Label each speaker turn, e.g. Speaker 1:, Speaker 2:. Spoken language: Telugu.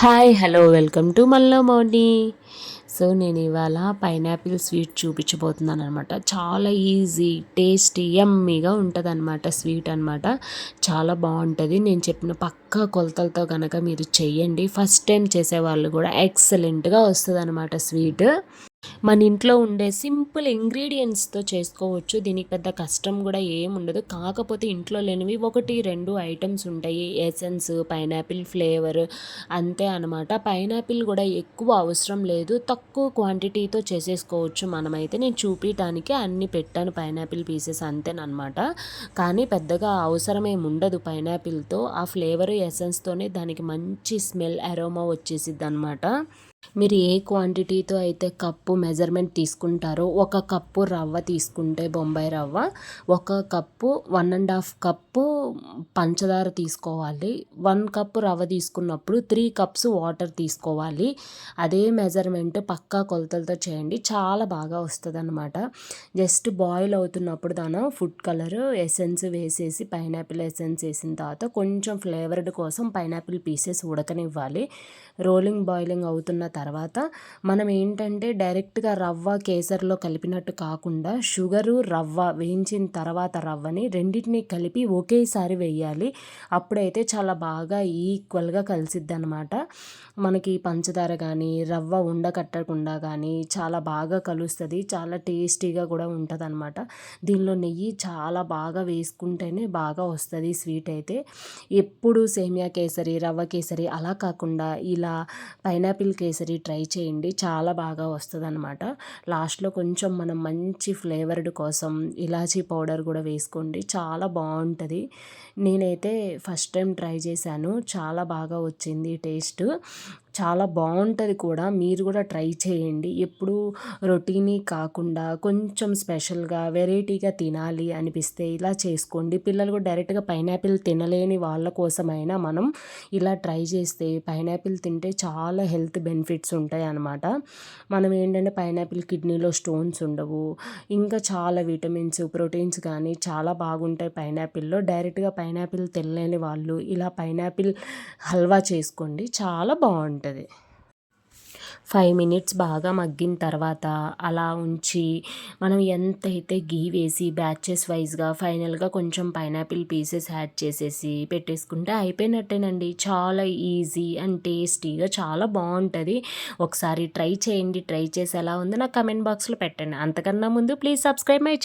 Speaker 1: హాయ్ హలో వెల్కమ్ టు మల్లో మౌని. సో నేను ఇవాళ పైనాపిల్ స్వీట్ చూపించబోతున్నాను అనమాట. చాలా ఈజీ, టేస్టీ, యమ్మీగా ఉంటుంది అనమాట. స్వీట్ అనమాట, చాలా బాగుంటుంది. నేను చెప్పిన పక్కా కొలతలతో కనుక మీరు చెయ్యండి. ఫస్ట్ టైం చేసేవాళ్ళు కూడా ఎక్సలెంట్గా వస్తుంది అనమాట స్వీట్. మన ఇంట్లో ఉండే సింపుల్ ఇంగ్రీడియంట్స్తో చేసుకోవచ్చు. దీనికి పెద్ద కష్టం కూడా ఏముండదు. కాకపోతే ఇంట్లో లేనివి 1-2 ఐటమ్స్ ఉంటాయి. ఎసెన్స్, పైనాపిల్ ఫ్లేవర్, అంతే అనమాట. పైనాపిల్ కూడా ఎక్కువ అవసరం లేదు, తక్కువ క్వాంటిటీతో చేసేసుకోవచ్చు మనమైతే. నేను చూపించడానికి అన్ని పెట్టాను పైనాపిల్ పీసెస్ అంతేనమాట. కానీ పెద్దగా అవసరం ఏమి ఉండదు పైనాపిల్తో. ఆ ఫ్లేవర్ ఎసెన్స్తోనే దానికి మంచి స్మెల్, అరోమా వచ్చేసిద్ది అనమాట. మీరు ఏ క్వాంటిటీతో అయితే కప్పు మెజర్మెంట్ తీసుకుంటారో, ఒక కప్పు రవ్వ తీసుకుంటే బొంబాయి రవ్వ, ఒక కప్పు 1.5 కప్పు పంచదార తీసుకోవాలి. 1 కప్పు రవ్వ తీసుకున్నప్పుడు 3 కప్స్ వాటర్ తీసుకోవాలి. అదే మెజర్మెంట్ పక్కా కొలతలతో చేయండి, చాలా బాగా వస్తుంది అనమాట. జస్ట్ బాయిల్ అవుతున్నప్పుడు దాని ఫుడ్ కలర్ ఎసెన్స్ వేసేసి, పైనాపిల్ ఎసెన్స్ వేసిన తర్వాత కొంచెం ఫ్లేవర్డ్ కోసం పైనాపిల్ పీసెస్ ఉడకనివ్వాలి. రోలింగ్ బాయిలింగ్ అవుతున్న తర్వాత మనం ఏంటంటే డైరెక్ట్గా రవ్వ కేసరిలో కలిపినట్టు కాకుండా షుగరు, రవ్వ వేయించిన తర్వాత రవ్వని రెండింటిని కలిపి ఒకేసారి వేయాలి. అప్పుడైతే చాలా బాగా ఈక్వల్గా కలిసిద్ది అనమాట. మనకి పంచదార కానీ రవ్వ ఉండకట్టకుండా కానీ చాలా బాగా కలుస్తుంది. చాలా టేస్టీగా కూడా ఉంటుంది అనమాట. దీనిలో నెయ్యి చాలా బాగా వేసుకుంటేనే బాగా వస్తుంది స్వీట్ అయితే. ఎప్పుడు సేమియా కేసరి, రవ్వ కేసరి అలా కాకుండా ఇలా పైనాపిల్ కేసరి ట్రై చేయండి, చాలా బాగా వస్తుంది అనమాట. లాస్ట్లో కొంచెం మనం మంచి ఫ్లేవర్డ్ కోసం ఇలాచీ పౌడర్ కూడా వేసుకోండి, చాలా బాగుంటుంది. నేనైతే ఫస్ట్ టైం ట్రై చేశాను, చాలా బాగా వచ్చింది టేస్ట్, చాలా బాగుంటుంది కూడా. మీరు కూడా ట్రై చేయండి. ఎప్పుడు రొటీనీ కాకుండా కొంచెం స్పెషల్గా, వెరైటీగా తినాలి అనిపిస్తే ఇలా చేసుకోండి. పిల్లలు కూడా డైరెక్ట్గా పైనాపిల్ తినలేని వాళ్ళ కోసమైనా మనం ఇలా ట్రై చేస్తే, పైనాపిల్ తింటే చాలా హెల్త్ బెనిఫిట్స్ ఉంటాయి అన్నమాట. మనం ఏంటంటే పైనాపిల్ కిడ్నీలో స్టోన్స్ ఉండవు, ఇంకా చాలా విటమిన్స్, ప్రోటీన్స్ కానీ చాలా బాగుంటాయి పైనాపిల్లో. డైరెక్ట్గా పైనాపిల్ తినలేని వాళ్ళు ఇలా పైనాపిల్ హల్వా చేసుకోండి, చాలా బాగుంటుంది. 5 మినిట్స్ బాగా మగ్గిన తర్వాత అలా ఉంచి, మనం ఎంతైతే గీ వేసి బ్యాచెస్ వైజ్గా ఫైనల్గా కొంచెం పైనాపిల్ పీసెస్ యాడ్ చేసేసి పెట్టేసుకుంటే అయిపోయినట్టేనండి. చాలా ఈజీ అండ్ టేస్టీగా చాలా బాగుంటుంది. ఒకసారి ట్రై చేయండి. ట్రై చేసి ఎలా ఉందో నాకు కమెంట్ బాక్స్లో పెట్టండి. అంతకన్నా ముందు ప్లీజ్ సబ్స్క్రైబ్ మై